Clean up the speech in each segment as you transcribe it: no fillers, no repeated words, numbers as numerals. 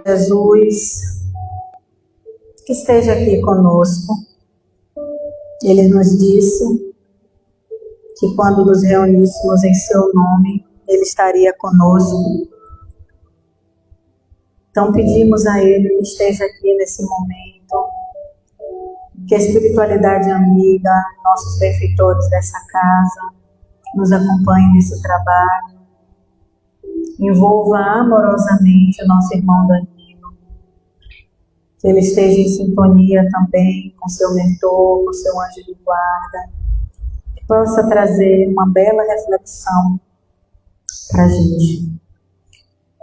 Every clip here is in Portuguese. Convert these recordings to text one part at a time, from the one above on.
Jesus, que esteja aqui conosco. Ele nos disse que quando nos reuníssemos em seu nome, Ele estaria conosco. Então pedimos a Ele que esteja aqui nesse momento, que a espiritualidade amiga, nossos benfeitores dessa casa, nos acompanhem nesse trabalho, envolva amorosamente o nosso irmão Danilo, que ele esteja em sintonia também com seu mentor, com seu anjo de guarda, que possa trazer uma bela reflexão para a gente.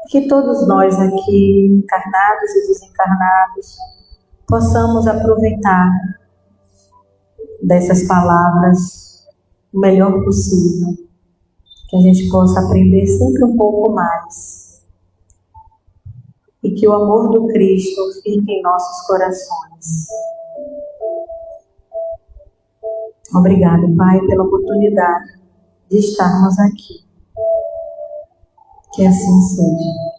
Que todos nós aqui, encarnados e desencarnados, possamos aproveitar dessas palavras o melhor possível, que a gente possa aprender sempre um pouco mais e que o amor do Cristo fique em nossos corações. Obrigado, Pai, pela oportunidade de estarmos aqui. Que assim seja.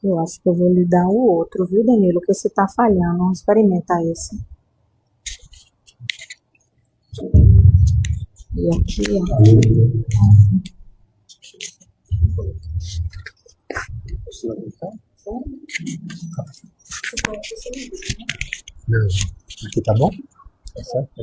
Eu acho que eu vou lhe dar o outro, viu, Danilo? Que você está falhando. Vamos experimentar esse. E aqui, ó. Não, aqui tá bom? Tá certo?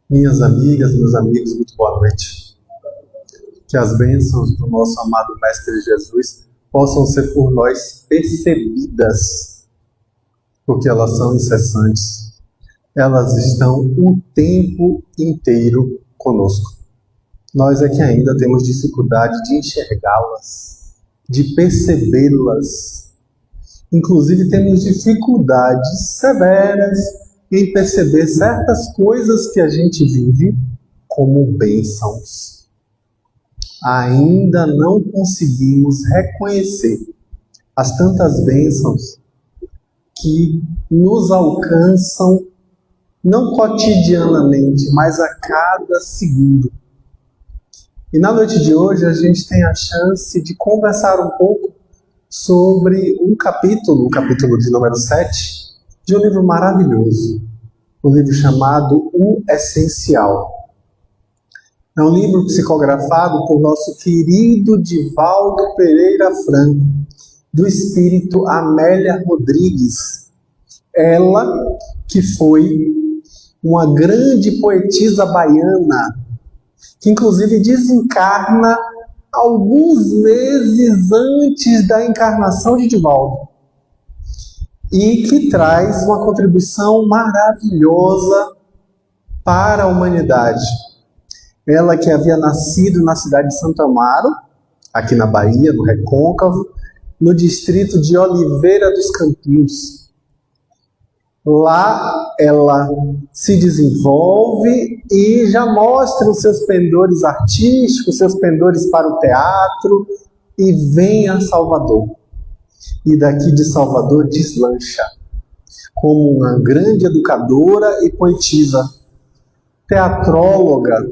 Minhas amigas, meus amigos, muito boa noite. Que as bênçãos do nosso amado Mestre Jesus possam ser por nós percebidas, porque elas são incessantes. Elas estão o tempo inteiro conosco. Nós é que ainda temos dificuldade de enxergá-las, de percebê-las. Inclusive temos dificuldades severas em perceber certas coisas que a gente vive como bênçãos. Ainda não conseguimos reconhecer as tantas bênçãos que nos alcançam, não cotidianamente, mas a cada segundo. E na noite de hoje a gente tem a chance de conversar um pouco sobre o capítulo de número 7, de um livro maravilhoso, um livro chamado O Essencial. É um livro psicografado por nosso querido Divaldo Pereira Franco, do espírito Amélia Rodrigues. Ela que foi uma grande poetisa baiana, que inclusive desencarna alguns meses antes da encarnação de Divaldo, e que traz uma contribuição maravilhosa para a humanidade. Ela que havia nascido na cidade de Santo Amaro, aqui na Bahia, no Recôncavo, no distrito de Oliveira dos Campos. Lá ela se desenvolve e já mostra os seus pendores artísticos, seus pendores para o teatro, e vem a Salvador. E daqui de Salvador deslancha como uma grande educadora e poetisa, teatróloga.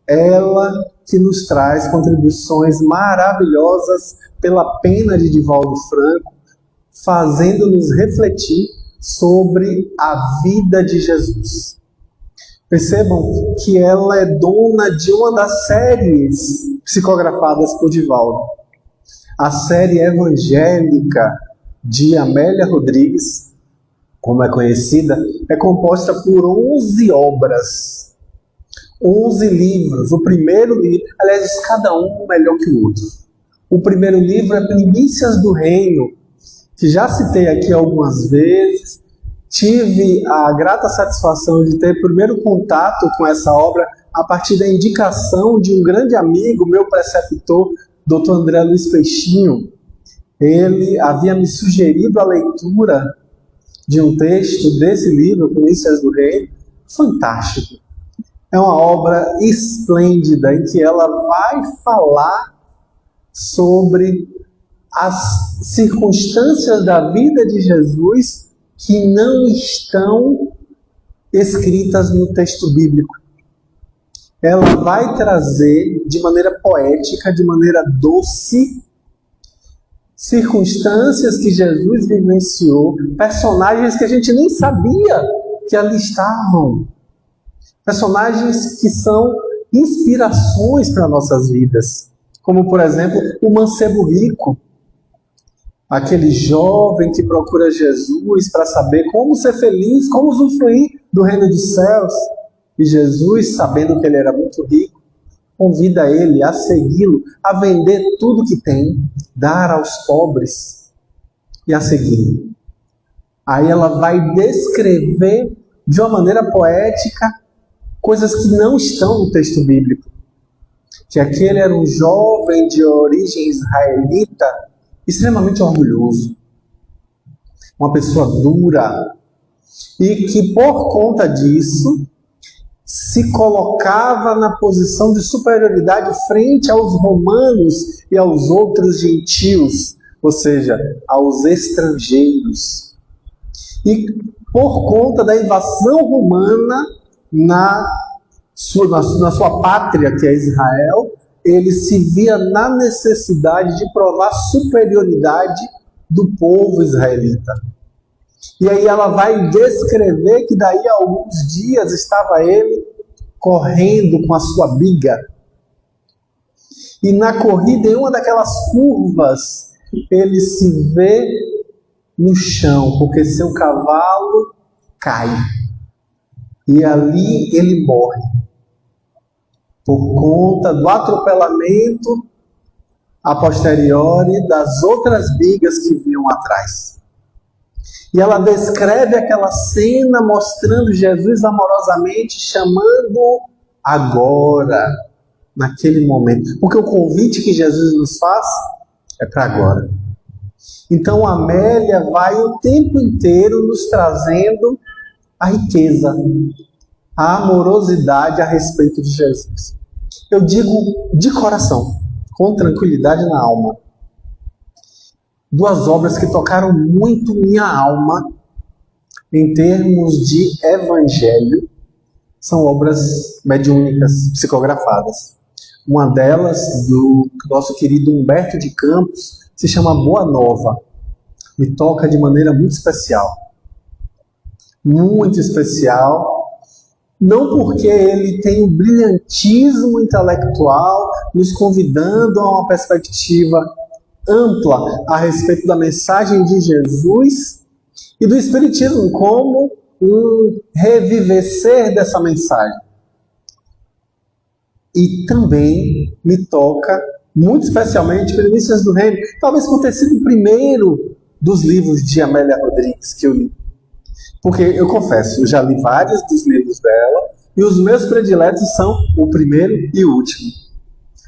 Ela que nos traz contribuições maravilhosas pela pena de Divaldo Franco, fazendo-nos refletir sobre a vida de Jesus. Percebam que ela é dona de uma das séries psicografadas por Divaldo. A série evangélica de Amélia Rodrigues, como é conhecida, é composta por 11 obras, 11 livros. O primeiro livro, aliás, cada um melhor que o outro. O primeiro livro é Primícias do Reino, que já citei aqui algumas vezes. Tive a grata satisfação de ter primeiro contato com essa obra a partir da indicação de um grande amigo, meu preceptor, Dr. André Luiz Peixinho. Ele havia me sugerido a leitura de um texto desse livro, Primícias do Reino. Fantástico. É uma obra esplêndida em que ela vai falar sobre as circunstâncias da vida de Jesus que não estão escritas no texto bíblico. Ela vai trazer de maneira poética, de maneira doce, circunstâncias que Jesus vivenciou, personagens que a gente nem sabia que ali estavam. Personagens que são inspirações para nossas vidas. Como, por exemplo, o mancebo rico. Aquele jovem que procura Jesus para saber como ser feliz, como usufruir do reino dos céus. E Jesus, sabendo que ele era muito rico, convida ele a segui-lo, a vender tudo que tem, dar aos pobres e a segui-lo. Aí ela vai descrever de uma maneira poética coisas que não estão no texto bíblico. Que aquele era um jovem de origem israelita, extremamente orgulhoso, uma pessoa dura, e que por conta disso se colocava na posição de superioridade frente aos romanos e aos outros gentios, ou seja, aos estrangeiros. E por conta da invasão romana na sua pátria, que é Israel, ele se via na necessidade de provar superioridade do povo israelita. E aí ela vai descrever que daí a alguns dias estava ele correndo com a sua biga. E na corrida, em uma daquelas curvas, ele se vê no chão, porque seu cavalo cai. E ali ele morre. Por conta do atropelamento a posteriori das outras bigas que vinham atrás. E ela descreve aquela cena mostrando Jesus amorosamente chamando agora, naquele momento. Porque o convite que Jesus nos faz é para agora. Então Amélia vai o tempo inteiro nos trazendo a riqueza, a amorosidade a respeito de Jesus. Eu digo de coração, com tranquilidade na alma. Duas obras que tocaram muito minha alma em termos de evangelho são obras mediúnicas, psicografadas. Uma delas, do nosso querido Humberto de Campos, se chama Boa Nova. Me toca de maneira muito especial. Muito especial. Não porque ele tem um brilhantismo intelectual, nos convidando a uma perspectiva ampla a respeito da mensagem de Jesus e do Espiritismo como um revivecer dessa mensagem. E também me toca, muito especialmente, Primícias do Reino, talvez por ter sido o primeiro dos livros de Amélia Rodrigues que eu li. Porque, eu confesso, eu já li vários dos livros dela, e os meus prediletos são o primeiro e o último.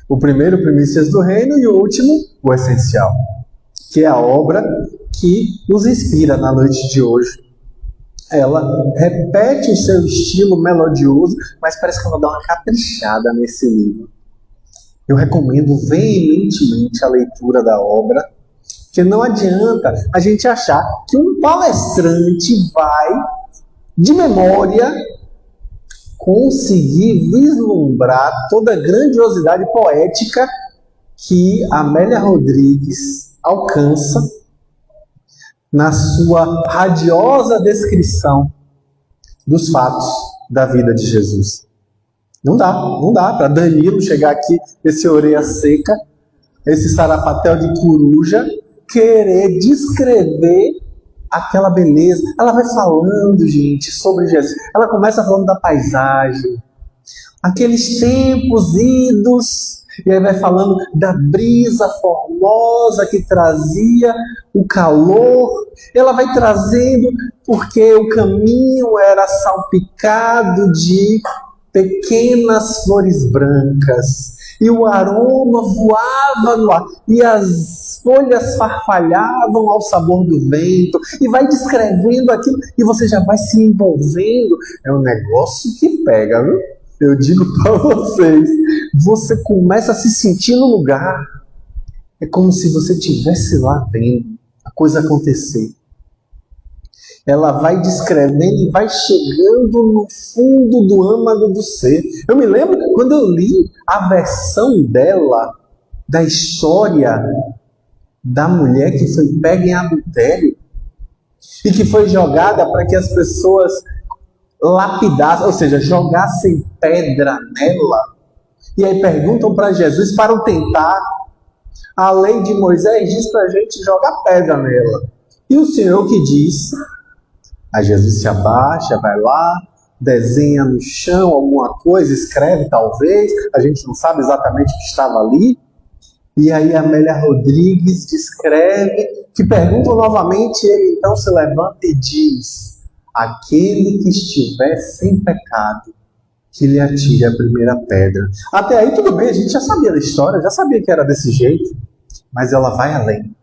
O primeiro, Primícias do Reino, e o último, O Essencial, que é a obra que nos inspira na noite de hoje. Ela repete o seu estilo melodioso, mas parece que ela dá uma caprichada nesse livro. Eu recomendo veementemente a leitura da obra, porque não adianta a gente achar que um palestrante vai, de memória, conseguir vislumbrar toda a grandiosidade poética que Amélia Rodrigues alcança na sua radiosa descrição dos fatos da vida de Jesus. Não dá para Danilo chegar aqui, esse orelha seca, esse sarapatel de coruja, querer descrever aquela beleza. Ela vai falando, gente, sobre Jesus. Ela começa falando da paisagem, aqueles tempos idos, e aí vai falando da brisa formosa que trazia o calor. Ela vai trazendo porque o caminho era salpicado de pequenas flores brancas, e o aroma voava no ar, e as folhas farfalhavam ao sabor do vento, e vai descrevendo aquilo, e você já vai se envolvendo. É um negócio que pega, viu? Eu digo para vocês, você começa a se sentir no lugar. É como se você estivesse lá vendo a coisa acontecer. ela vai descrevendo e vai chegando no fundo do âmago do ser. Eu me lembro quando eu li a versão dela da história da mulher que foi pega em adultério e que foi jogada para que as pessoas lapidassem, ou seja, jogassem pedra nela. E aí perguntam para Jesus para o tentar. A lei de Moisés diz para a gente jogar pedra nela. E o Senhor que diz? Aí Jesus se abaixa, vai lá, desenha no chão alguma coisa, escreve talvez, a gente não sabe exatamente o que estava ali. E aí Amélia Rodrigues descreve, que perguntam novamente, ele então se levanta e diz: aquele que estiver sem pecado, que lhe atire a primeira pedra. Até aí tudo bem, a gente já sabia da história, já sabia que era desse jeito, mas ela vai além.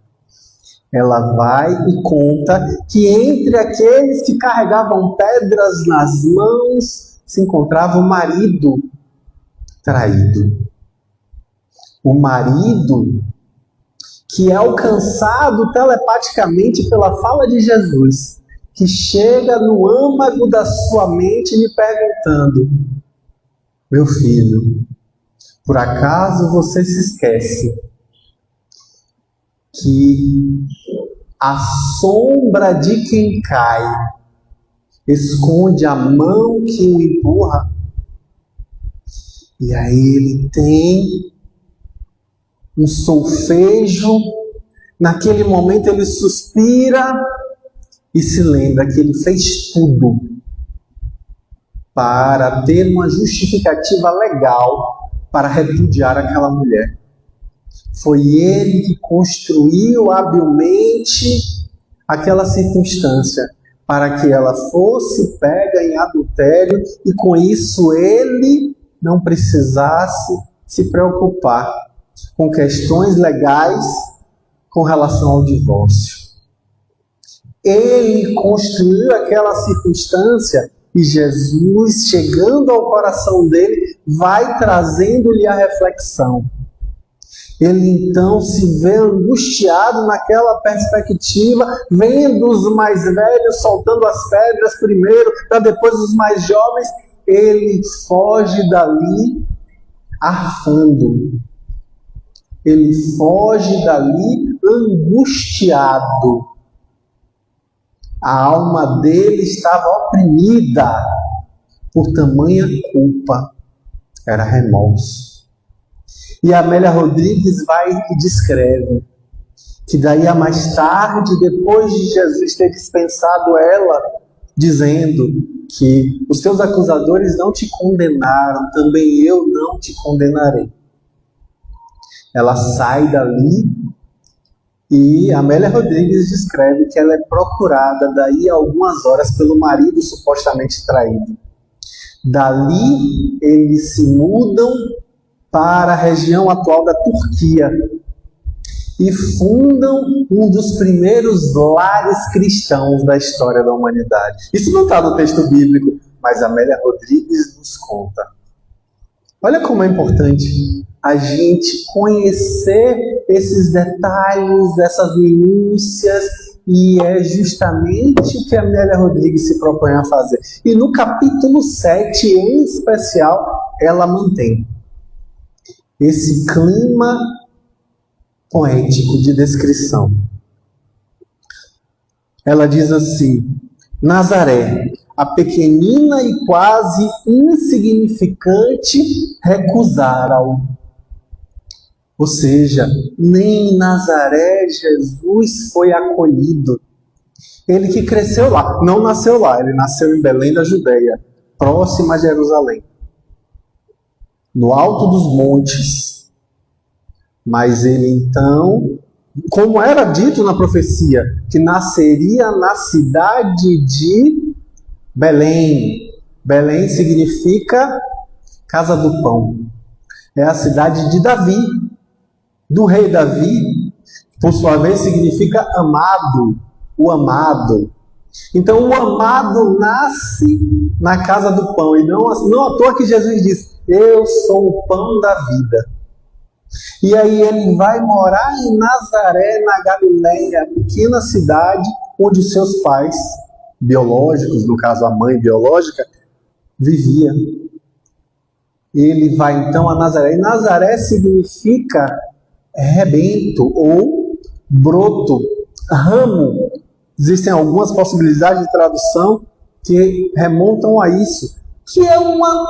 Ela vai e conta que entre aqueles que carregavam pedras nas mãos se encontrava o marido traído. O marido que é alcançado telepaticamente pela fala de Jesus, que chega no âmago da sua mente lhe perguntando: meu filho, por acaso você se esquece que a sombra de quem cai esconde a mão que o empurra? E aí ele tem um solfejo, naquele momento ele suspira e se lembra que ele fez tudo para ter uma justificativa legal para repudiar aquela mulher. Foi ele que construiu habilmente aquela circunstância para que ela fosse pega em adultério e com isso ele não precisasse se preocupar com questões legais com relação ao divórcio. Ele construiu aquela circunstância e Jesus, chegando ao coração dele, vai trazendo-lhe a reflexão. Ele então se vê angustiado naquela perspectiva, vendo os mais velhos soltando as pedras primeiro, para depois os mais jovens. Ele foge dali arfando. Ele foge dali angustiado. A alma dele estava oprimida por tamanha culpa. Era remorso. E a Amélia Rodrigues vai e descreve que daí a mais tarde, depois de Jesus ter dispensado ela, dizendo que os teus acusadores não te condenaram, também eu não te condenarei. Ela sai dali e a Amélia Rodrigues descreve que ela é procurada daí a algumas horas pelo marido supostamente traído. Dali eles se mudam para a região atual da Turquia e fundam um dos primeiros lares cristãos da história da humanidade. Isso não está no texto bíblico, mas a Amélia Rodrigues nos conta. Olha como é importante a gente conhecer esses detalhes, essas minúcias, e é justamente o que a Amélia Rodrigues se propõe a fazer. E no capítulo 7, em especial, ela mantém esse clima poético de descrição. Ela diz assim: Nazaré, a pequenina e quase insignificante, recusara-o. Ou seja, nem em Nazaré Jesus foi acolhido. Ele que cresceu lá, não nasceu lá, ele nasceu em Belém da Judeia, próxima a Jerusalém, no alto dos montes. Mas ele então, como era dito na profecia, que nasceria na cidade de Belém. Belém significa casa do pão. É a cidade de Davi, do rei Davi. Por sua vez significa amado, o amado. Então o amado nasce na casa do pão. E não à toa que Jesus diz: eu sou o pão da vida. E aí ele vai morar em Nazaré, na Galileia, pequena cidade onde seus pais biológicos, no caso a mãe biológica, vivia. Ele vai então a Nazaré. E Nazaré significa rebento ou broto, ramo. Existem algumas possibilidades de tradução que remontam a isso, que é uma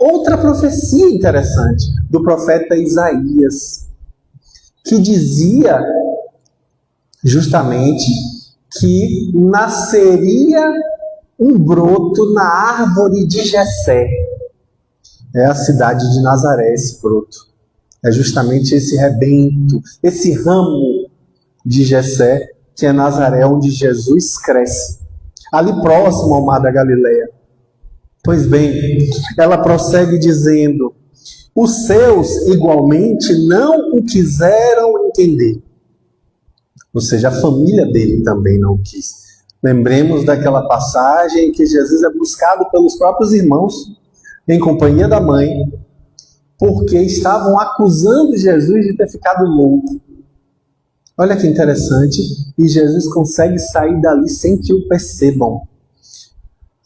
outra profecia interessante do profeta Isaías, que dizia justamente que nasceria um broto na árvore de Jessé. É a cidade de Nazaré, esse broto. É justamente esse rebento, esse ramo de Jessé, que é Nazaré, onde Jesus cresce. Ali próximo ao mar da Galileia. Pois bem, ela prossegue dizendo: os seus igualmente não o quiseram entender. Ou seja, a família dele também não quis. Lembremos daquela passagem em que Jesus é buscado pelos próprios irmãos, em companhia da mãe, porque estavam acusando Jesus de ter ficado louco. Olha que interessante, e Jesus consegue sair dali sem que o percebam.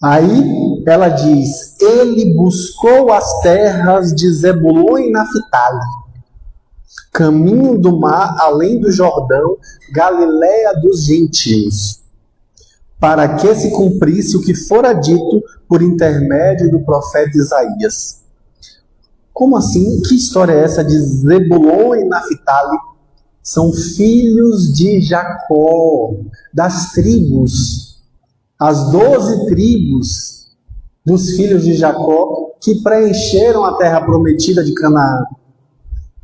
Aí ela diz: ele buscou as terras de Zebulon e Naftali, caminho do mar, além do Jordão, Galileia dos gentios, para que se cumprisse o que fora dito por intermédio do profeta Isaías. Como assim? Que história é essa de Zebulon e Naftali? São filhos de Jacó, das tribos, as 12 tribos dos filhos de Jacó que preencheram a terra prometida de Canaã.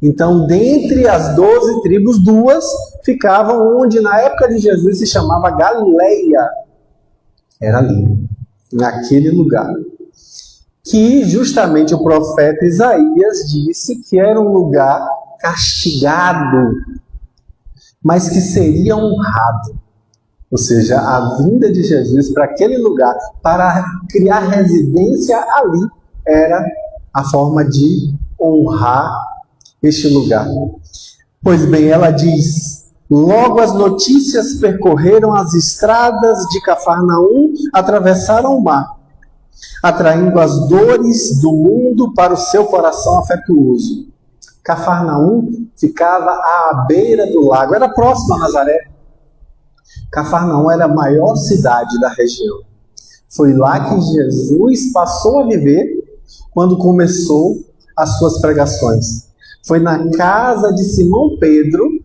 Então, dentre as 12 tribos, 2 ficavam onde na época de Jesus se chamava Galileia. Era ali, naquele lugar. Que justamente o profeta Isaías disse que era um lugar castigado, mas que seria honrado. Ou seja, a vinda de Jesus para aquele lugar, para criar residência ali, era a forma de honrar este lugar. Pois bem, ela diz: logo as notícias percorreram as estradas de Cafarnaum, atravessaram o mar, atraindo as dores do mundo para o seu coração afetuoso. Cafarnaum ficava à beira do lago, era próximo a Nazaré. Cafarnaum era a maior cidade da região. Foi lá que Jesus passou a viver quando começou as suas pregações. Foi na casa de Simão Pedro,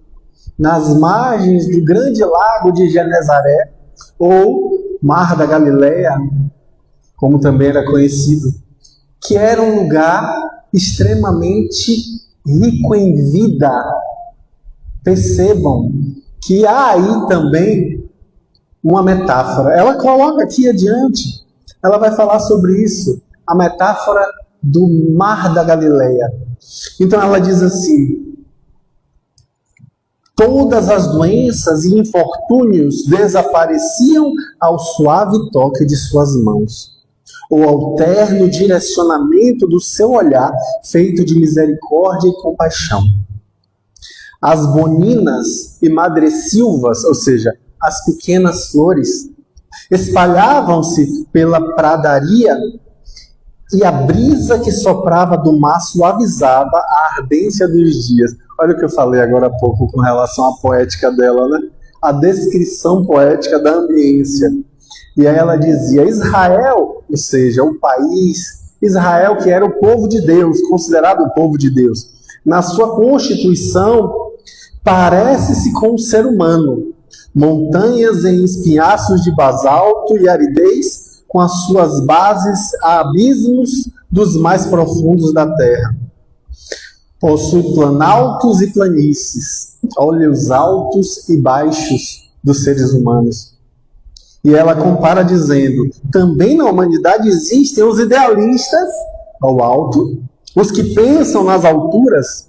nas margens do grande lago de Genezaré, ou Mar da Galileia, como também era conhecido, que era um lugar extremamente rico em vida. Percebam que há aí também uma metáfora. Ela coloca aqui adiante, ela vai falar sobre isso, a metáfora do Mar da Galileia. Então ela diz assim: todas as doenças e infortúnios desapareciam ao suave toque de suas mãos, ou ao terno direcionamento do seu olhar, feito de misericórdia e compaixão. As boninas e madressilvas, ou seja, as pequenas flores, espalhavam-se pela pradaria, e a brisa que soprava do mar suavizava a ardência dos dias. Olha o que eu falei agora há pouco com relação à poética dela, né? A descrição poética da ambiência. E aí ela dizia: Israel, ou seja, o país, Israel que era o povo de Deus, considerado o povo de Deus, na sua constituição, parece-se com o ser humano. Montanhas em espinhaços de basalto e aridez, com as suas bases a abismos dos mais profundos da terra. Possui planaltos e planícies, olhos altos e baixos dos seres humanos. E ela compara dizendo: também na humanidade existem os idealistas ao alto, os que pensam nas alturas,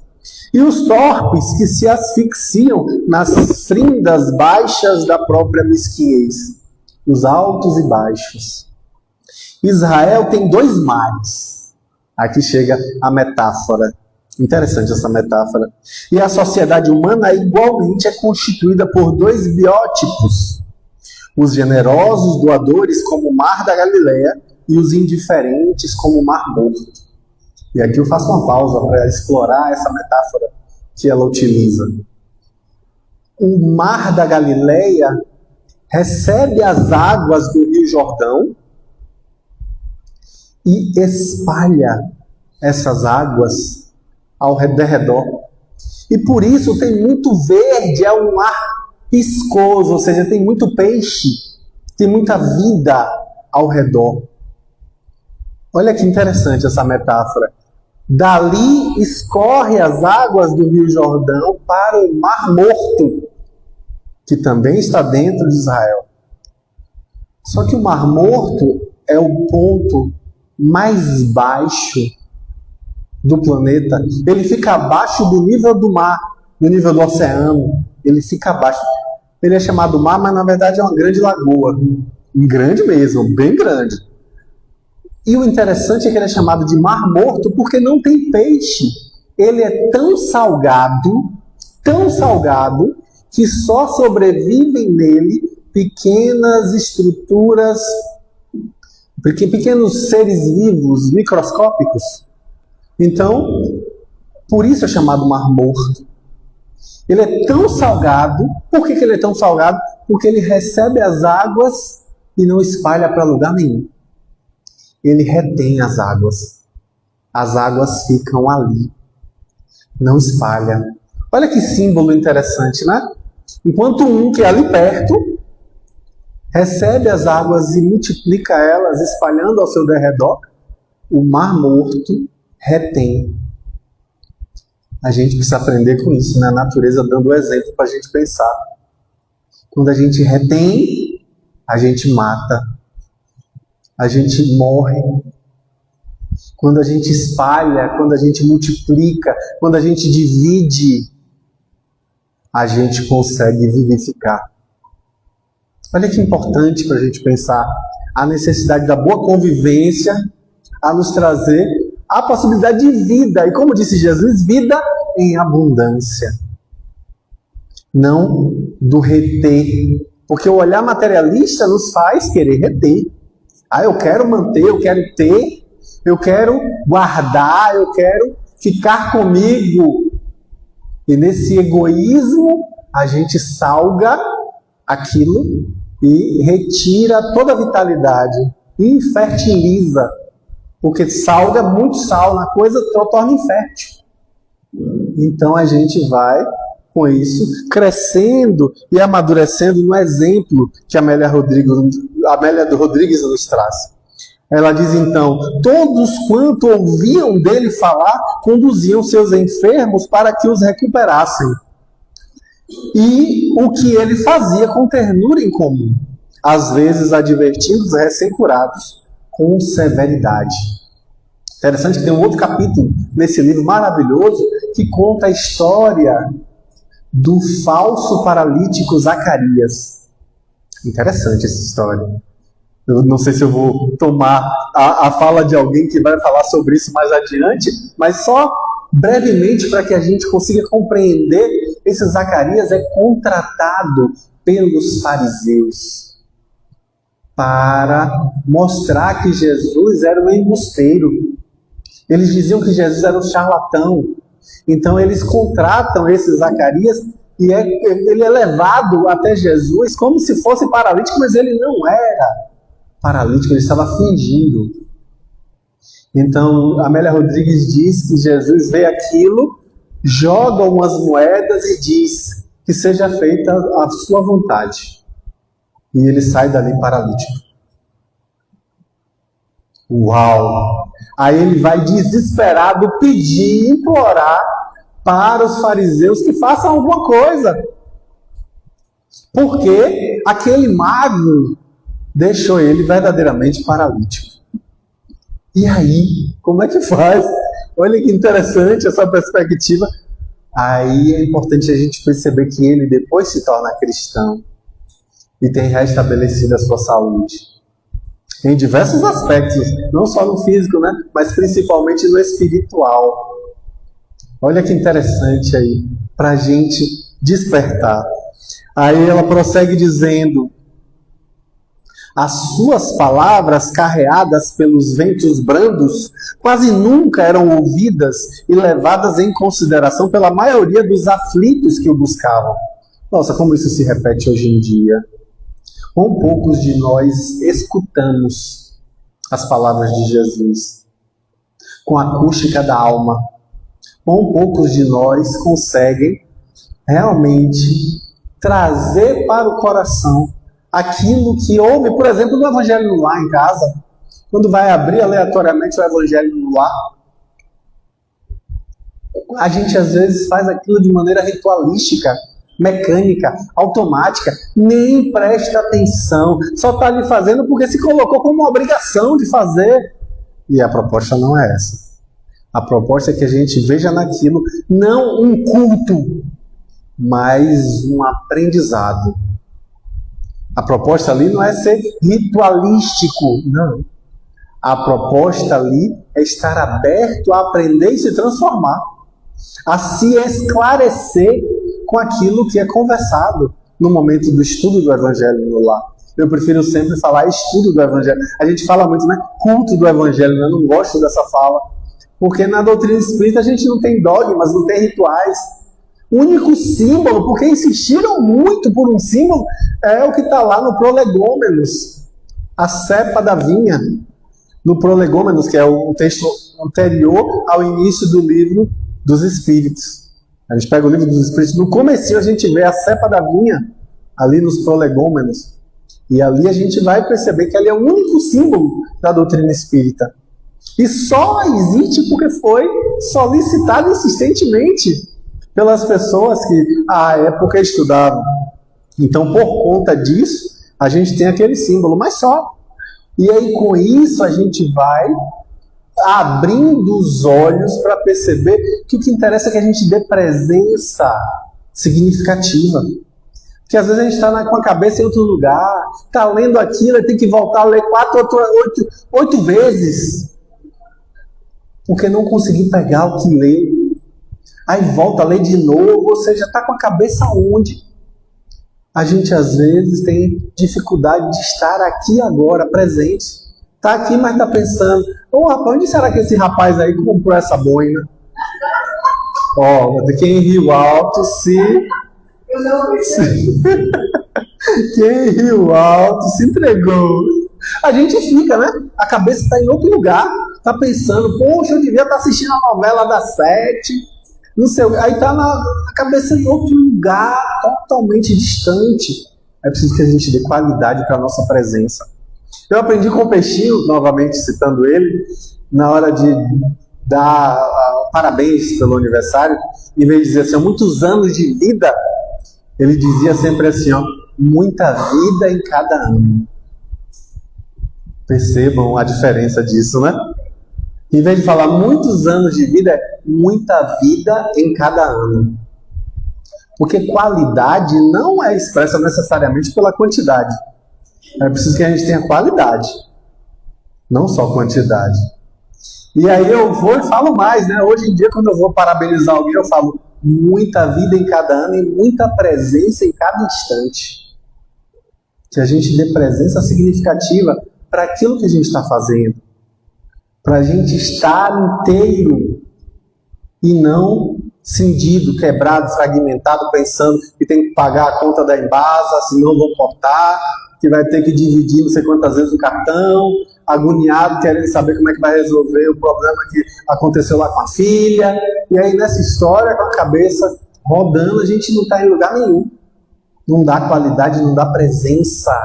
e os torpes que se asfixiam nas frindas baixas da própria mesquinhez, os altos e baixos. Israel tem 2 mares. Aqui chega a metáfora. Interessante essa metáfora. E a sociedade humana igualmente é constituída por 2 biótipos. os generosos doadores como o mar da Galileia e os indiferentes como o mar morto. E aqui eu faço uma pausa para explorar essa metáfora que ela utiliza. O mar da Galileia recebe as águas do Rio Jordão e espalha essas águas ao redor. E por isso tem muito verde, é um mar viscoso, ou seja, tem muito peixe, tem muita vida ao redor. Olha que interessante essa metáfora. Dali escorre as águas do Rio Jordão para o Mar Morto, que também está dentro de Israel. Só que o Mar Morto é o ponto mais baixo do planeta. Ele fica abaixo do nível do mar, do nível do oceano. Ele fica abaixo. Ele é chamado mar, mas na verdade é uma grande lagoa. Grande mesmo, bem grande. E o interessante é que ele é chamado de Mar Morto porque não tem peixe. Ele é tão salgado, que só sobrevivem nele pequenas estruturas, pequenos seres vivos, microscópicos. Então, por isso é chamado Mar Morto. Ele é tão salgado. Por que ele é tão salgado? Porque ele recebe as águas e não espalha para lugar nenhum. Ele retém as águas. As águas ficam ali. Não espalha. Olha que símbolo interessante, né? Enquanto um que é ali perto recebe as águas e multiplica elas, espalhando ao seu derredor, o Mar Morto retém. A gente precisa aprender com isso, né? A natureza dando o exemplo para a gente pensar. Quando a gente retém, a gente mata. A gente morre. Quando a gente espalha, quando a gente multiplica, quando a gente divide, a gente consegue vivificar. Olha que importante para a gente pensar a necessidade da boa convivência a nos trazer a possibilidade de vida. E como disse Jesus, vida em abundância. Não do reter. Porque o olhar materialista nos faz querer reter. Eu quero manter, eu quero ter, eu quero guardar, eu quero ficar comigo. E nesse egoísmo, a gente salga aquilo e retira toda a vitalidade. E infertiliza. Porque salga muito sal na coisa, torna infértil. Então a gente vai, com isso, crescendo e amadurecendo no exemplo que a Amélia Rodrigues nos traz. Ela diz então: todos quanto ouviam dele falar, conduziam seus enfermos para que os recuperassem. E o que ele fazia com ternura em comum, às vezes advertindo os recém-curados com severidade. Interessante que tem um outro capítulo nesse livro maravilhoso que conta a história do falso paralítico Zacarias. Interessante essa história. Eu não sei se eu vou tomar a fala de alguém que vai falar sobre isso mais adiante, mas só brevemente para que a gente consiga compreender. Esse Zacarias é contratado pelos fariseus para mostrar que Jesus era um embusteiro. Eles diziam que Jesus era um charlatão. Então eles contratam esse Zacarias e ele é levado até Jesus como se fosse paralítico, mas ele não era paralítico, ele estava fingindo. Então Amélia Rodrigues diz que Jesus vê aquilo, joga umas moedas e diz que seja feita a sua vontade. E ele sai dali paralítico. Uau! Aí ele vai desesperado pedir, implorar para os fariseus que façam alguma coisa. Porque aquele mago deixou ele verdadeiramente paralítico. E aí, como é que faz? Olha que interessante essa perspectiva. Aí é importante a gente perceber que ele depois se torna cristão e tem restabelecido a sua saúde. Em diversos aspectos, não só no físico, né? Mas principalmente no espiritual. Olha que interessante aí, para a gente despertar. Aí ela prossegue dizendo As suas palavras, carreadas pelos ventos brandos, quase nunca eram ouvidas e levadas em consideração pela maioria dos aflitos que o buscavam. Nossa, como isso se repete hoje em dia. Quão poucos de nós escutamos as palavras de Jesus com a acústica da alma. Quão poucos de nós conseguem realmente trazer para o coração aquilo que ouve, por exemplo, no Evangelho no Lar em casa. Quando vai abrir aleatoriamente o Evangelho no Lar, a gente às vezes faz aquilo de maneira ritualística, mecânica, automática, nem presta atenção, só está ali fazendo porque se colocou como uma obrigação de fazer. E a proposta não é essa. A proposta é que a gente veja naquilo não um culto, mas um aprendizado. A proposta ali não é ser ritualístico, não. A proposta ali é estar aberto a aprender e se transformar, a se esclarecer com aquilo que é conversado no momento do estudo do Evangelho no lar. Eu prefiro sempre falar estudo do Evangelho. A gente fala muito, né? Culto do Evangelho, eu não gosto dessa fala, porque na doutrina espírita a gente não tem dogmas, não tem rituais. O único símbolo, porque insistiram muito por um símbolo, é o que está lá no Prolegômenos, a cepa da vinha. No Prolegômenos, que é o texto anterior ao início do livro dos Espíritos. A gente pega o livro dos Espíritos, no comecinho a gente vê a cepa da vinha, ali nos Prolegômenos. E ali a gente vai perceber que ali é o único símbolo da doutrina espírita. E só existe porque foi solicitado insistentemente pelas pessoas que à época estudavam. Então, por conta disso, a gente tem aquele símbolo, mas só. E aí, com isso, a gente vai abrindo os olhos para perceber que o que interessa é que a gente dê presença significativa. Porque às vezes a gente está com a cabeça em outro lugar, está lendo aquilo e tem que voltar a ler 8 vezes, porque não conseguiu pegar o que lê. Aí volta a ler de novo, ou seja, está com a cabeça onde? A gente às vezes tem dificuldade de estar aqui agora, presente. Está aqui, mas está pensando, rapaz, onde será que esse rapaz aí comprou essa boina? Quem riu alto quem riu alto se entregou. A gente fica, né? A cabeça está em outro lugar, está pensando, poxa, eu devia estar assistindo a novela das 7. Não sei, aí está na cabeça em outro lugar, totalmente distante. É preciso que a gente dê qualidade para a nossa presença. Eu aprendi com o Peixinho, novamente citando ele, na hora de dar parabéns pelo aniversário, em vez de dizer assim, muitos anos de vida, ele dizia sempre assim, muita vida em cada ano. Percebam a diferença disso, né? Em vez de falar muitos anos de vida, é muita vida em cada ano. Porque qualidade não é expressa necessariamente pela quantidade. É preciso que a gente tenha qualidade, não só quantidade. E aí eu vou e falo mais, né? Hoje em dia, quando eu vou parabenizar alguém, eu falo muita vida em cada ano e muita presença em cada instante. Que a gente dê presença significativa para aquilo que a gente está fazendo. Para a gente estar inteiro e não cindido, quebrado, fragmentado, pensando que tem que pagar a conta da Embasa, senão vou cortar, que vai ter que dividir não sei quantas vezes o cartão, agoniado, querendo saber como é que vai resolver o problema que aconteceu lá com a filha. E aí nessa história, com a cabeça rodando, a gente não está em lugar nenhum. Não dá qualidade, não dá presença.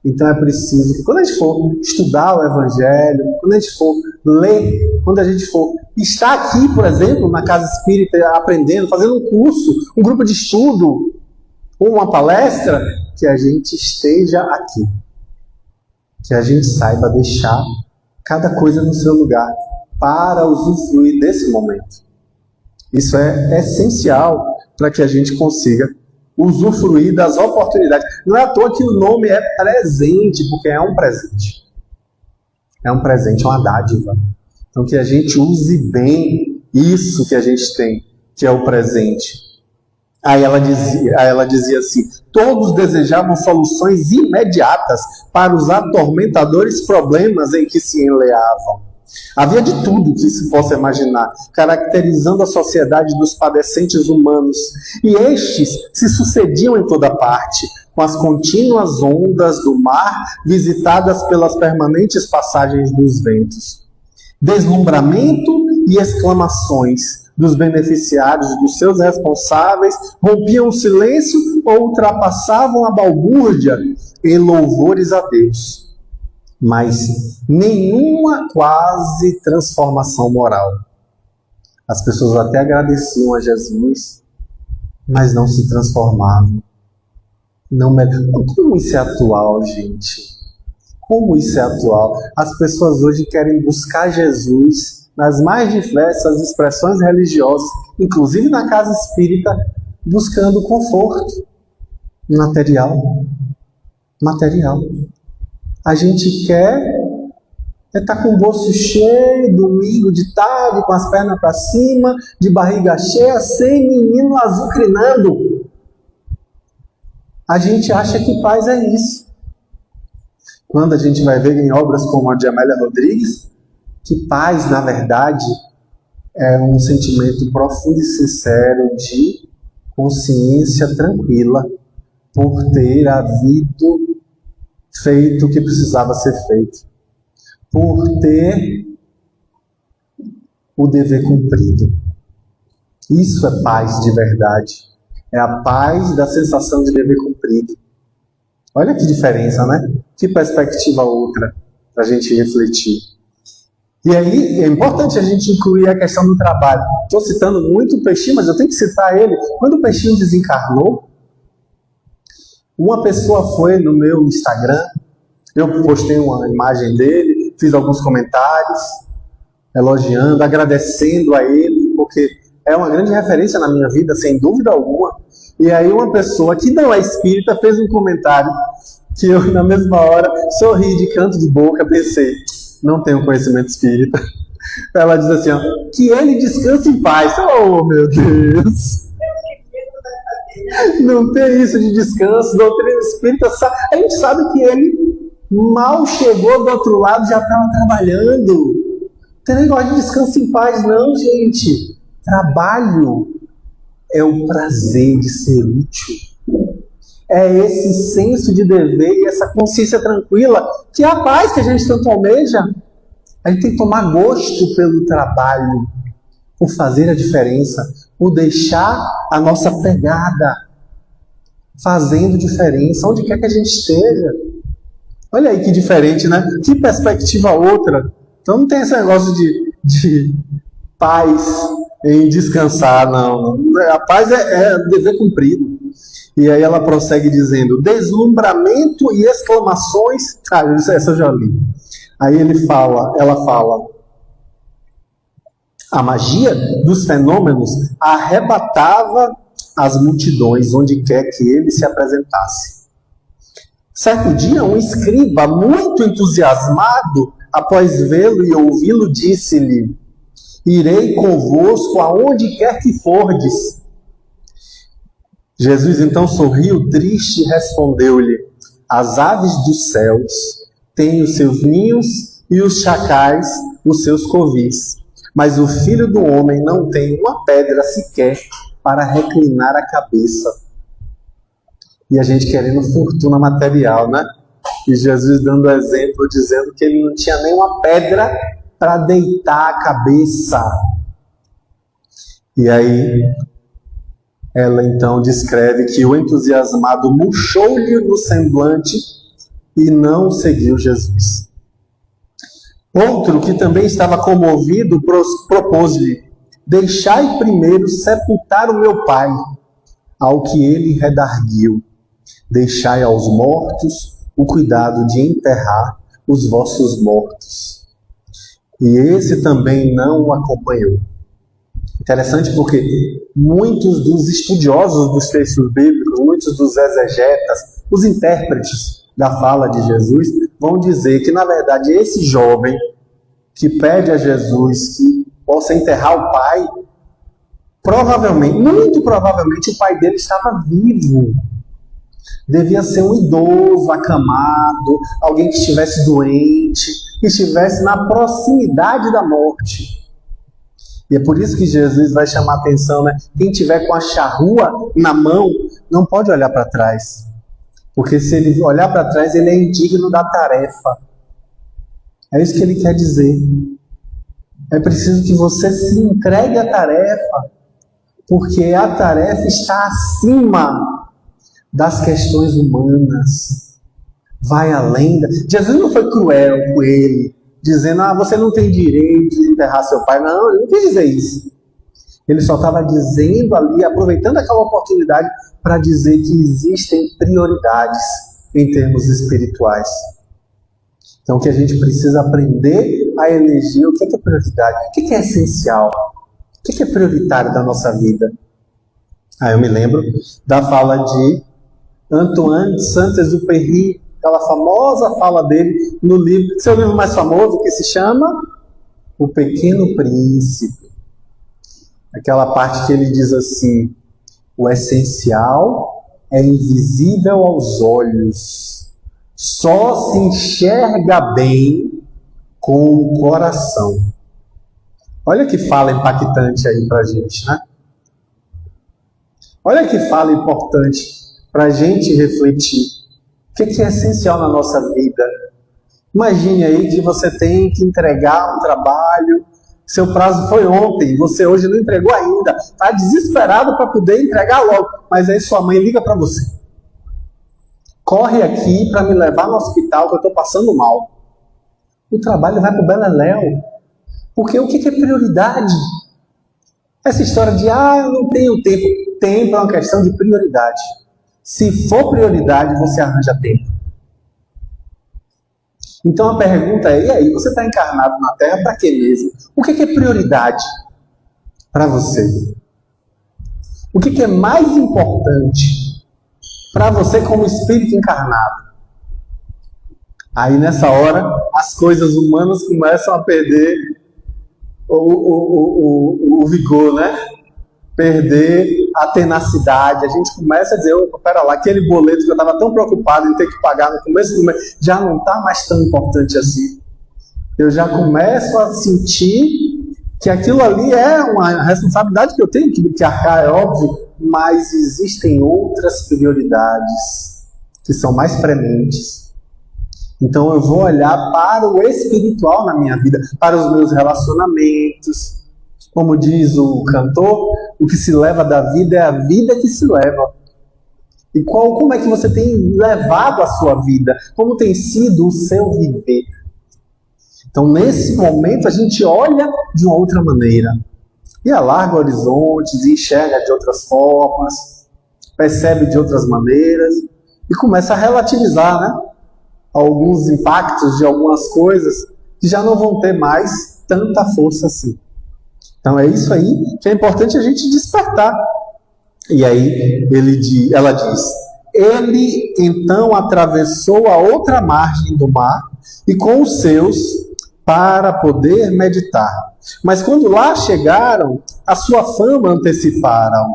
Então é preciso que quando a gente for estudar o Evangelho, quando a gente for ler, quando a gente for estar aqui, por exemplo, na Casa Espírita, aprendendo, fazendo um curso, um grupo de estudo, ou uma palestra, que a gente esteja aqui. Que a gente saiba deixar cada coisa no seu lugar para usufruir desse momento. Isso é essencial para que a gente consiga usufruir das oportunidades. Não é à toa que o nome é presente, porque é um presente. É um presente, é uma dádiva. Então que a gente use bem isso que a gente tem, que é o presente. Aí ela dizia assim: todos desejavam soluções imediatas para os atormentadores problemas em que se enleavam. Havia de tudo que se possa imaginar, caracterizando a sociedade dos padecentes humanos, e estes se sucediam em toda parte, com as contínuas ondas do mar visitadas pelas permanentes passagens dos ventos. Deslumbramento e exclamações dos beneficiários, dos seus responsáveis, rompiam o silêncio ou ultrapassavam a balbúrdia em louvores a Deus. Mas nenhuma quase transformação moral. As pessoas até agradeciam a Jesus, mas não se transformavam. Como isso é atual, gente? Como isso é atual? As pessoas hoje querem buscar Jesus nas mais diversas expressões religiosas, inclusive na casa espírita, buscando conforto material. A gente quer estar com o bolso cheio, domingo de tarde, com as pernas para cima, de barriga cheia, sem menino azucrinando. A gente acha que paz é isso. Quando a gente vai ver em obras como a de Amélia Rodrigues, que paz, na verdade, é um sentimento profundo e sincero de consciência tranquila por ter havido feito o que precisava ser feito, por ter o dever cumprido. Isso é paz de verdade. É a paz da sensação de dever cumprido. Olha que diferença, né? Que perspectiva outra para a gente refletir. E aí é importante a gente incluir a questão do trabalho. Estou citando muito o Peixinho, mas eu tenho que citar ele. Quando o Peixinho desencarnou, uma pessoa foi no meu Instagram, eu postei uma imagem dele, fiz alguns comentários, elogiando, agradecendo a ele, porque é uma grande referência na minha vida, sem dúvida alguma. E aí uma pessoa que não é espírita fez um comentário que eu, na mesma hora, sorri de canto de boca, pensei, não tenho conhecimento espírita. Ela diz assim, ó, que ele descanse em paz. Oh, meu Deus! Não tem isso de descanso, doutrina espírita. A gente sabe que ele mal chegou do outro lado, já estava trabalhando. Não tem negócio de descanso em paz, não, gente. Trabalho é o prazer de ser útil. É esse senso de dever e essa consciência tranquila, que é a paz que a gente tanto almeja. A gente tem que tomar gosto pelo trabalho, por fazer a diferença, por deixar a nossa pegada fazendo diferença, onde quer que a gente esteja. Olha aí que diferente, né? Que perspectiva outra. Então não tem esse negócio de paz em descansar, não. A paz é dever cumprido. E aí ela prossegue dizendo, deslumbramento e exclamações. Essa eu já li. Aí ela fala, a magia dos fenômenos arrebatava as multidões onde quer que ele se apresentasse. Certo dia, um escriba muito entusiasmado, após vê-lo e ouvi-lo, disse-lhe, irei convosco aonde quer que fordes. Jesus então sorriu triste e respondeu-lhe, as aves dos céus têm os seus ninhos e os chacais os seus covis, mas o Filho do Homem não tem uma pedra sequer para reclinar a cabeça. E a gente querendo fortuna material, né? E Jesus dando exemplo, dizendo que ele não tinha nem uma pedra para deitar a cabeça. E aí ela então descreve que o entusiasmado murchou-lhe no semblante e não seguiu Jesus. Outro que também estava comovido propôs-lhe, deixai primeiro sepultar o meu pai, ao que ele redarguiu. Deixai aos mortos o cuidado de enterrar os vossos mortos. E esse também não o acompanhou. Interessante porque muitos dos estudiosos dos textos bíblicos, muitos dos exegetas, os intérpretes da fala de Jesus, vão dizer que, na verdade, esse jovem que pede a Jesus que possa enterrar o pai, Provavelmente, muito provavelmente, o pai dele estava vivo. Devia ser um idoso, acamado, alguém que estivesse doente, que estivesse na proximidade da morte. E é por isso que Jesus vai chamar a atenção, né? Quem tiver com a charrua na mão, não pode olhar para trás. Porque se ele olhar para trás, ele é indigno da tarefa. É isso que ele quer dizer. É preciso que você se entregue à tarefa, porque a tarefa está acima das questões humanas. Vai além. Jesus não foi cruel com ele, dizendo, você não tem direito de enterrar seu pai. Não, ele não quis dizer isso. Ele só estava dizendo ali, aproveitando aquela oportunidade para dizer que existem prioridades em termos espirituais. Então, que a gente precisa aprender a eleger o que é prioridade, o que é essencial, o que é prioritário da nossa vida. Eu me lembro da fala de Antoine de Saint-Exupéry, aquela famosa fala dele no livro, seu livro mais famoso, que se chama O Pequeno Príncipe. Aquela parte que ele diz assim: o essencial é invisível aos olhos, só se enxerga bem com o coração. Olha que fala impactante aí pra gente, né? Olha que fala importante para a gente refletir. O que é essencial na nossa vida? Imagine aí que você tem que entregar um trabalho, seu prazo foi ontem, você hoje não entregou ainda, está desesperado para poder entregar logo, mas aí sua mãe liga para você: corre aqui para me levar no hospital que eu estou passando mal. O trabalho vai para o beleléu, porque o que é prioridade? Essa história de, eu não tenho tempo. Tempo é uma questão de prioridade. Se for prioridade, você arranja tempo. Então a pergunta é, e aí, você está encarnado na Terra para quê mesmo? O que é prioridade para você? O que é mais importante para você como espírito encarnado? Aí nessa hora, as coisas humanas começam a perder o vigor, né? Perder a tenacidade. A gente começa a dizer, pera lá, aquele boleto que eu estava tão preocupado em ter que pagar no começo do mês, já não está mais tão importante assim. Eu já começo a sentir que aquilo ali é uma responsabilidade que eu tenho que arcar, é óbvio, mas existem outras prioridades que são mais prementes. Então eu vou olhar para o espiritual na minha vida, para os meus relacionamentos. Como diz o cantor, o que se leva da vida é a vida que se leva. E como é que você tem levado a sua vida? Como tem sido o seu viver? Então, nesse momento, a gente olha de uma outra maneira. E alarga horizontes, e enxerga de outras formas, percebe de outras maneiras, e começa a relativizar, né? Alguns impactos de algumas coisas que já não vão ter mais tanta força assim. Então é isso aí que é importante a gente despertar. E aí ela diz: ele então atravessou a outra margem do mar e com os seus para poder meditar. Mas quando lá chegaram, a sua fama anteciparam,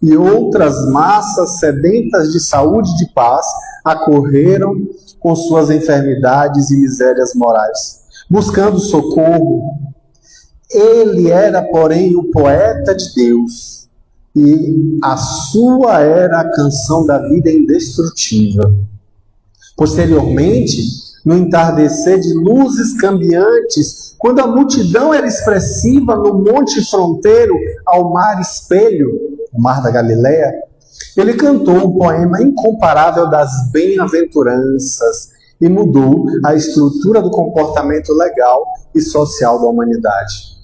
e outras massas sedentas de saúde e de paz acorreram com suas enfermidades e misérias morais, buscando socorro. Ele era, porém, o poeta de Deus, e a sua era a canção da vida indestrutível. Posteriormente, no entardecer de luzes cambiantes, quando a multidão era expressiva no monte fronteiro ao mar espelho, o mar da Galileia, ele cantou um poema incomparável das bem-aventuranças e mudou a estrutura do comportamento legal e social da humanidade.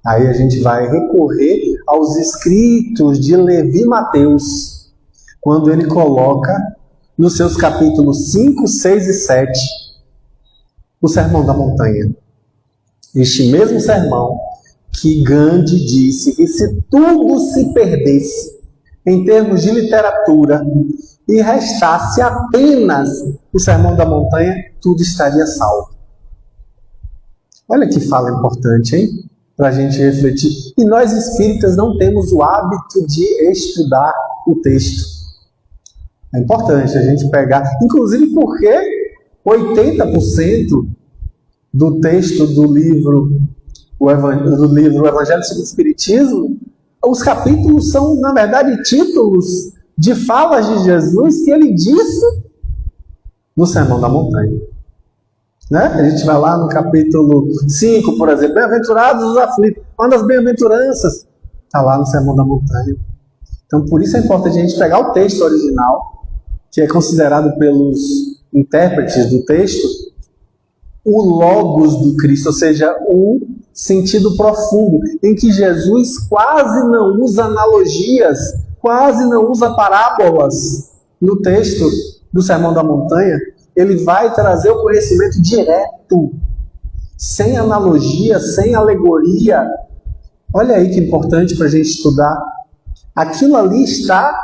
Aí a gente vai recorrer aos escritos de Levi Mateus, quando ele coloca nos seus capítulos 5, 6 e 7 o Sermão da Montanha. Este mesmo sermão que Gandhi disse que se tudo se perdesse em termos de literatura e restasse apenas o Sermão da Montanha, tudo estaria salvo. Olha que fala importante, hein? para a gente refletir. E nós espíritas não temos o hábito de estudar o texto. É importante a gente pegar, inclusive porque 80% do texto do livro Evangelho segundo o Espiritismo, os capítulos são, na verdade, títulos de falas de Jesus que ele disse no Sermão da Montanha. Né? A gente vai lá no capítulo 5, por exemplo, bem-aventurados os aflitos, uma das bem-aventuranças está lá no Sermão da Montanha. Então, por isso é importante a gente pegar o texto original, que é considerado pelos intérpretes do texto o logos do Cristo, ou seja, o sentido profundo, em que Jesus quase não usa analogias, quase não usa parábolas no texto do Sermão da Montanha. Ele vai trazer o conhecimento direto, sem analogia, sem alegoria. Olha aí que importante para a gente estudar. Aquilo ali está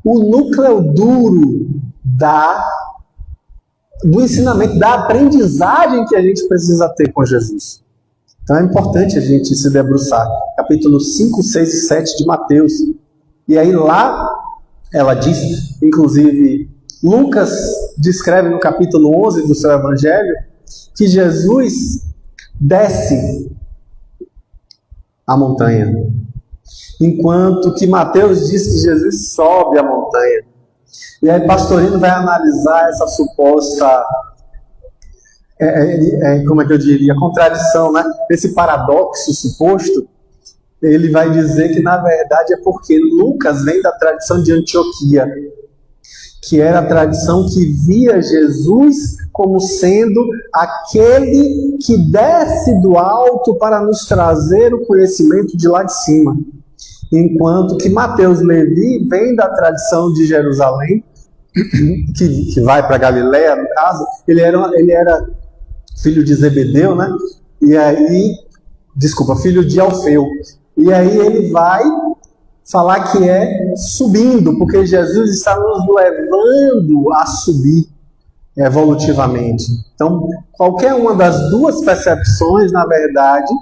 o núcleo duro do ensinamento, da aprendizagem que a gente precisa ter com Jesus. Então é importante a gente se debruçar. Capítulo 5, 6 e 7 de Mateus. E aí lá ela diz, inclusive, Lucas descreve no capítulo 11 do seu Evangelho, que Jesus desce a montanha, enquanto que Mateus diz que Jesus sobe a montanha. E aí Pastorino vai analisar essa suposta, como é que eu diria, contradição, né? Esse paradoxo suposto. Ele vai dizer que na verdade é porque Lucas vem da tradição de Antioquia, que era a tradição que via Jesus como sendo aquele que desce do alto para nos trazer o conhecimento de lá de cima. Enquanto que Mateus Levi vem da tradição de Jerusalém, que vai para Galiléia, no caso. Ele era filho de Zebedeu, né? E aí, filho de Alfeu. E aí ele vai falar que é subindo, porque Jesus está nos levando a subir evolutivamente. Então, qualquer uma das duas percepções, na verdade,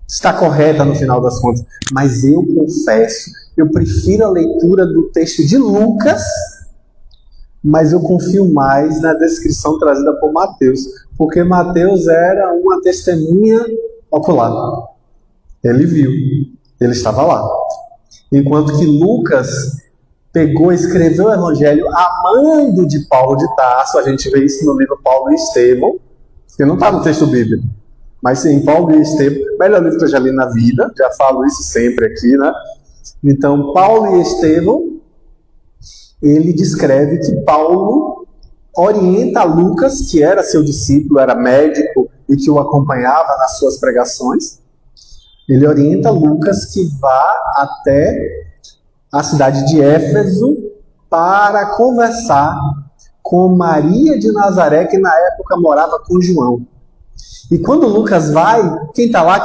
está correta no final das contas. Mas eu confesso, eu prefiro a leitura do texto de Lucas, mas eu confio mais na descrição trazida por Mateus, porque Mateus era uma testemunha ocular. Ele viu, ele estava lá. Enquanto que Lucas pegou e escreveu o Evangelho amando de Paulo de Tarso. A gente vê isso no livro Paulo e Estevão, que não está no texto bíblico, mas sim, Paulo e Estevão, melhor livro que eu já li na vida, já falo isso sempre aqui, né? Então, Paulo e Estevão, ele descreve que Paulo orienta Lucas, que era seu discípulo, era médico e que o acompanhava nas suas pregações. Ele orienta Lucas que vá até a cidade de Éfeso para conversar com Maria de Nazaré, que na época morava com João. E quando Lucas vai, quem está lá?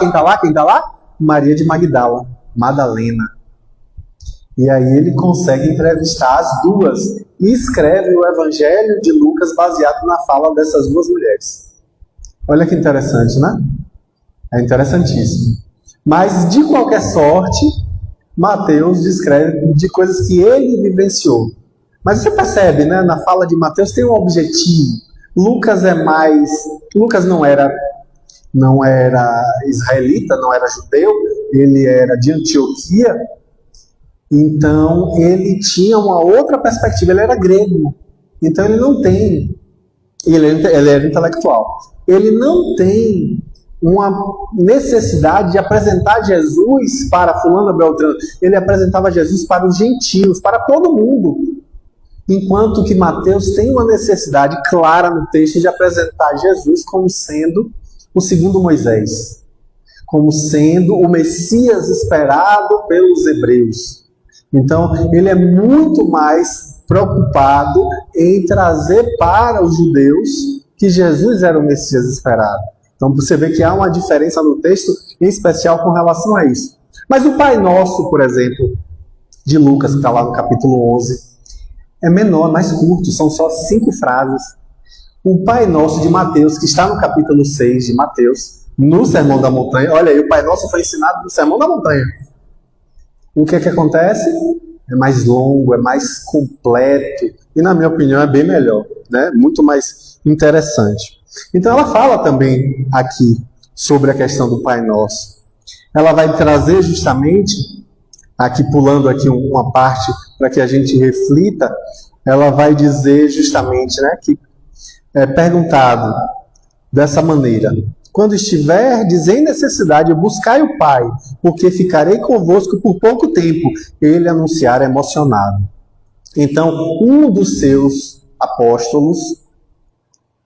Maria de Magdala, Madalena. E aí ele consegue entrevistar as duas e escreve o Evangelho de Lucas baseado na fala dessas duas mulheres. Olha que interessante, né? É interessantíssimo. Mas, de qualquer sorte, Mateus descreve de coisas que ele vivenciou. Mas você percebe, né? Na fala de Mateus tem um objetivo. Lucas não era israelita, não era judeu, ele era de Antioquia. Então, ele tinha uma outra perspectiva, ele era grego. Então, ele era intelectual. Ele não tem uma necessidade de apresentar Jesus para fulano Beltrano. Ele apresentava Jesus para os gentios, para todo mundo. Enquanto que Mateus tem uma necessidade clara no texto de apresentar Jesus como sendo o segundo Moisés, como sendo o Messias esperado pelos hebreus. Então, ele é muito mais preocupado em trazer para os judeus que Jesus era o Messias esperado. Então, você vê que há uma diferença no texto, em especial com relação a isso. Mas o Pai Nosso, por exemplo, de Lucas, que está lá no capítulo 11, é menor, mais curto, são só 5 frases. O Pai Nosso de Mateus, que está no capítulo 6 de Mateus, no Sermão da Montanha. Olha aí, o Pai Nosso foi ensinado no Sermão da Montanha. O que é que acontece? É mais longo, é mais completo e, na minha opinião, é bem melhor, né? Muito mais interessante. Então ela fala também aqui sobre a questão do Pai Nosso. Ela vai trazer justamente, aqui pulando aqui uma parte para que a gente reflita, ela vai dizer justamente, né, que é perguntado dessa maneira: quando estiverdes em necessidade, buscai o Pai, porque ficarei convosco por pouco tempo. Ele anunciara emocionado. Então, um dos seus apóstolos,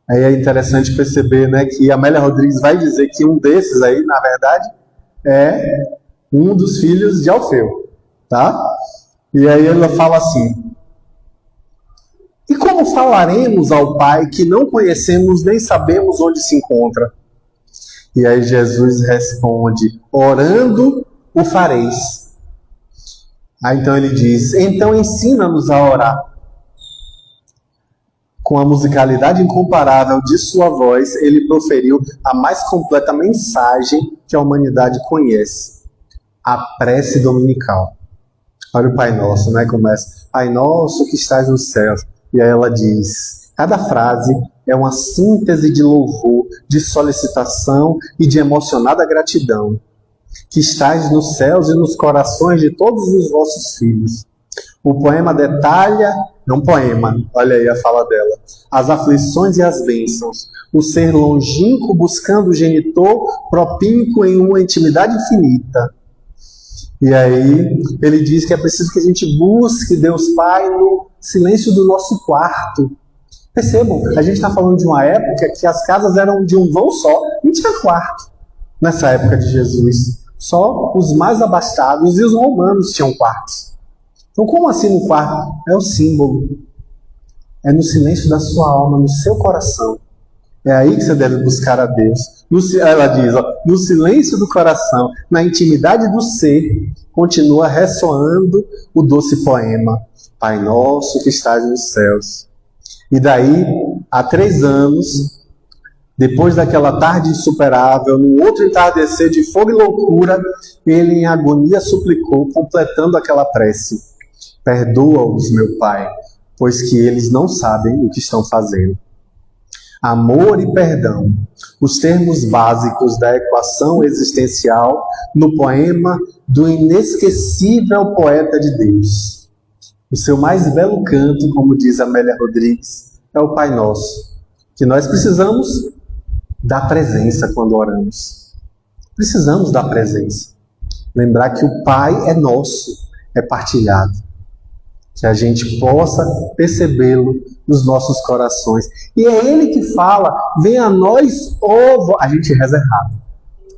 aí é interessante perceber, né, que Amélia Rodrigues vai dizer que um desses aí, na verdade, é um dos filhos de Alfeu, tá? E aí ela fala assim: e como falaremos ao Pai que não conhecemos nem sabemos onde se encontra? E aí Jesus responde: orando o fareis. Aí então ele diz: então ensina-nos a orar. Com a musicalidade incomparável de sua voz, ele proferiu a mais completa mensagem que a humanidade conhece: a prece dominical. Olha o Pai Nosso, né? Começa: Pai Nosso que estás nos céus. E aí ela diz: cada frase é uma síntese de louvor, de solicitação e de emocionada gratidão. Que estás nos céus e nos corações de todos os vossos filhos. O poema detalha, é um poema, olha aí a fala dela, as aflições e as bênçãos, o ser longínquo buscando o genitor propínquo em uma intimidade infinita. E aí ele diz que é preciso que a gente busque Deus Pai no silêncio do nosso quarto. Percebam, a gente está falando de uma época que as casas eram de um vão só, não tinha quarto nessa época de Jesus. Só os mais abastados e os romanos tinham quartos. Então, como assim no quarto? É o símbolo. É no silêncio da sua alma, no seu coração. É aí que você deve buscar a Deus. Ela diz, ó, no silêncio do coração, na intimidade do ser, continua ressoando o doce poema: Pai Nosso que estás nos céus. E daí, há 3 anos, depois daquela tarde insuperável, num outro entardecer de fogo e loucura, ele em agonia suplicou, completando aquela prece: perdoa-os, meu Pai, pois que eles não sabem o que estão fazendo. Amor e perdão, os termos básicos da equação existencial no poema do inesquecível poeta de Deus. O seu mais belo canto, como diz Amélia Rodrigues, é o Pai Nosso, que nós precisamos da presença quando oramos. Precisamos da presença. Lembrar que o Pai é nosso, é partilhado. Que a gente possa percebê-lo nos nossos corações. E é Ele que fala: venha a nós, a gente reza errado.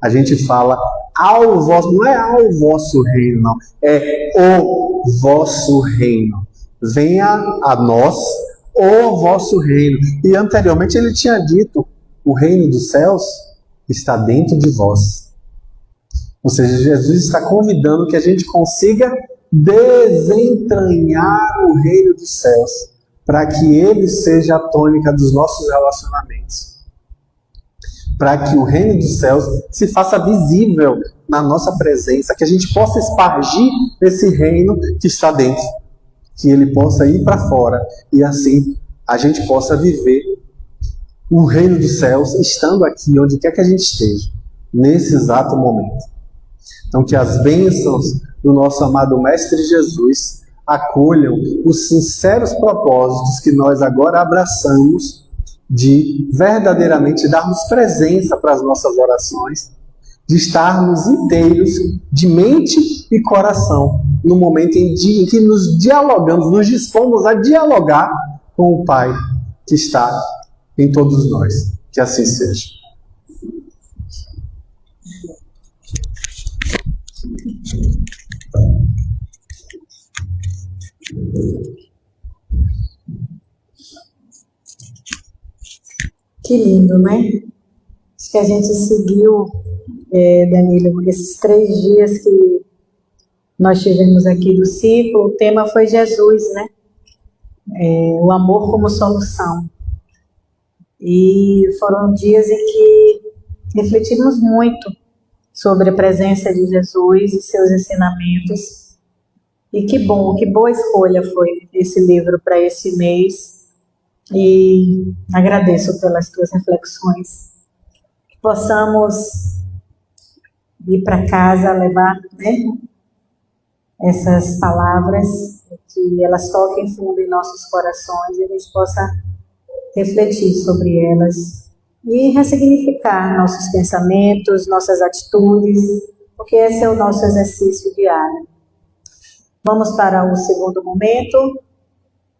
A gente fala ao vosso, não é ao vosso reino, não. É o vosso reino. Venha a nós o vosso reino. E anteriormente ele tinha dito: o reino dos céus está dentro de vós. Ou seja, Jesus está convidando que a gente consiga desentranhar o reino dos céus, para que ele seja a tônica dos nossos relacionamentos, para que o reino dos céus se faça visível na nossa presença, que a gente possa espargir esse reino que está dentro, que ele possa ir para fora, e assim a gente possa viver o reino dos céus estando aqui, onde quer que a gente esteja, nesse exato momento. Então, que as bênçãos do nosso amado Mestre Jesus acolham os sinceros propósitos que nós agora abraçamos de verdadeiramente darmos presença para as nossas orações, de estarmos inteiros de mente e coração, no momento em que nos dialogamos, nos dispomos a dialogar com o Pai que está em todos nós. Que assim seja. Que lindo, né? Acho que a gente seguiu, Danilo, esses 3 dias que nós tivemos aqui do ciclo. O tema foi Jesus, né? O amor como solução. E foram dias em que refletimos muito sobre a presença de Jesus e seus ensinamentos. E que bom, que boa escolha foi esse livro para esse mês. E agradeço pelas tuas reflexões. Que possamos ir para casa, levar, essas palavras, que elas toquem fundo em nossos corações e a gente possa refletir sobre elas e ressignificar nossos pensamentos, nossas atitudes, porque esse é o nosso exercício diário. Vamos para o segundo momento,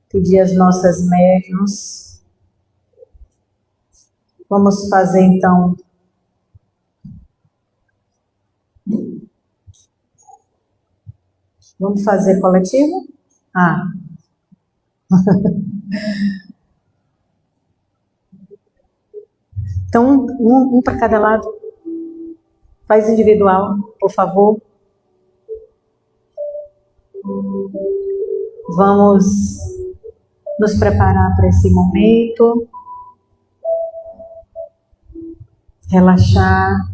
pedir as nossas médiuns. Vamos fazer então vamos fazer coletivo? Então, um para cada lado. Faz individual, por favor. Vamos nos preparar para esse momento. Relaxar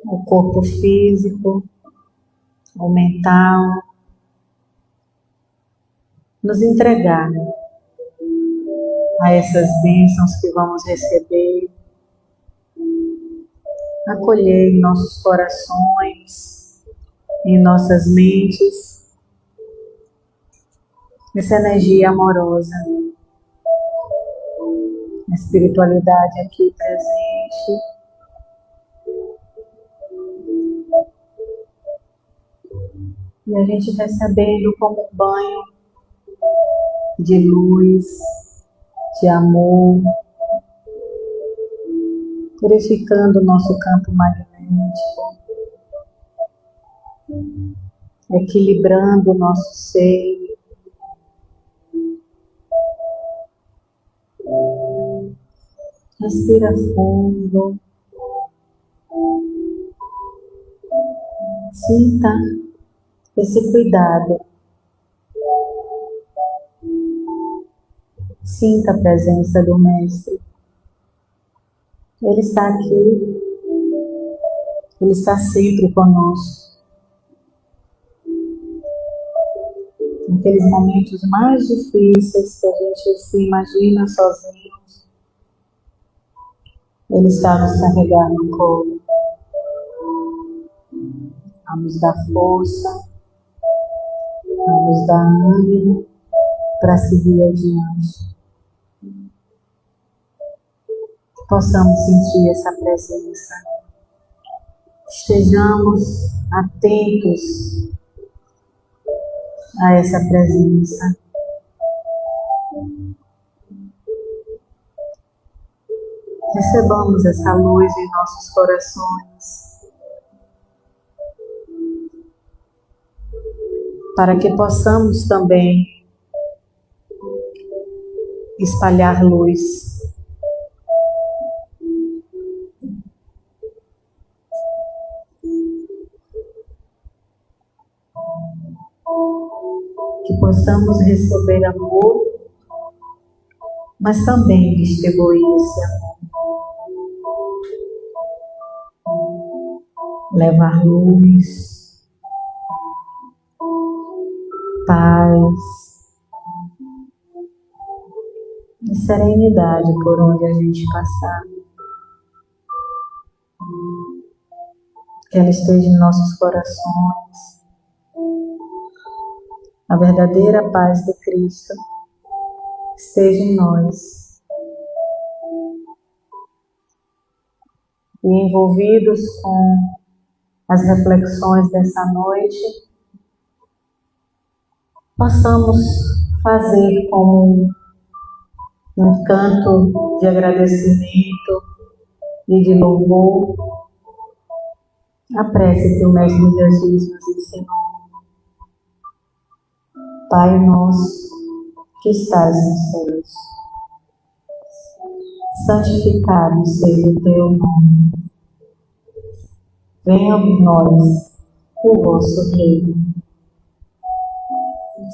o corpo físico, o mental. Nos entregar a essas bênçãos que vamos receber, acolher em nossos corações, em nossas mentes, essa energia amorosa, a espiritualidade aqui presente. E a gente recebendo como um banho de luz, de amor, purificando o nosso campo magnético, equilibrando o nosso ser. Respira fundo. Sinta esse cuidado. Sinta a presença do Mestre. Ele está aqui. Ele está sempre conosco. Naqueles momentos mais difíceis que a gente se imagina sozinhos, Ele está nos carregando no colo, a nos dar força, a nos dar ânimo para seguir adiante. Possamos sentir essa presença. Estejamos atentos a essa presença. Recebamos essa luz em nossos corações, para que possamos também espalhar luz. Que possamos receber amor, mas também distribuir esse amor. Levar luz, paz e serenidade por onde a gente passar. Que ela esteja em nossos corações. A verdadeira paz do Cristo esteja em nós. E envolvidos com as reflexões dessa noite, possamos fazer como um canto de agradecimento e de louvor a prece que o Mestre Jesus nos ensinou. Pai nosso, que estás nos céus, santificado seja o teu nome. Venha a nós o vosso reino.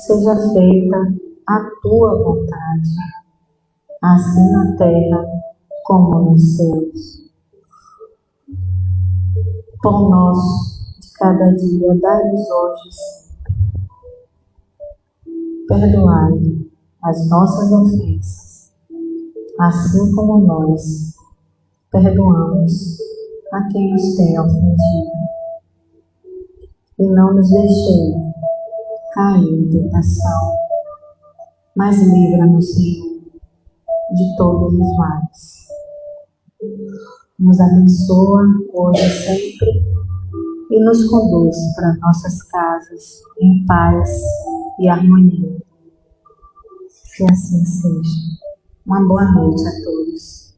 Seja feita a tua vontade, assim na terra como nos céus. Pão nosso de cada dia, dai-nos hoje. Perdoai as nossas ofensas, assim como nós perdoamos a quem nos tem ofendido. E não nos deixeis cair em tentação, mas livra-nos, Senhor, de todos os males. Nos abençoa hoje e sempre e nos conduz para nossas casas em paz e harmonia. Que assim seja. Uma boa noite a todos.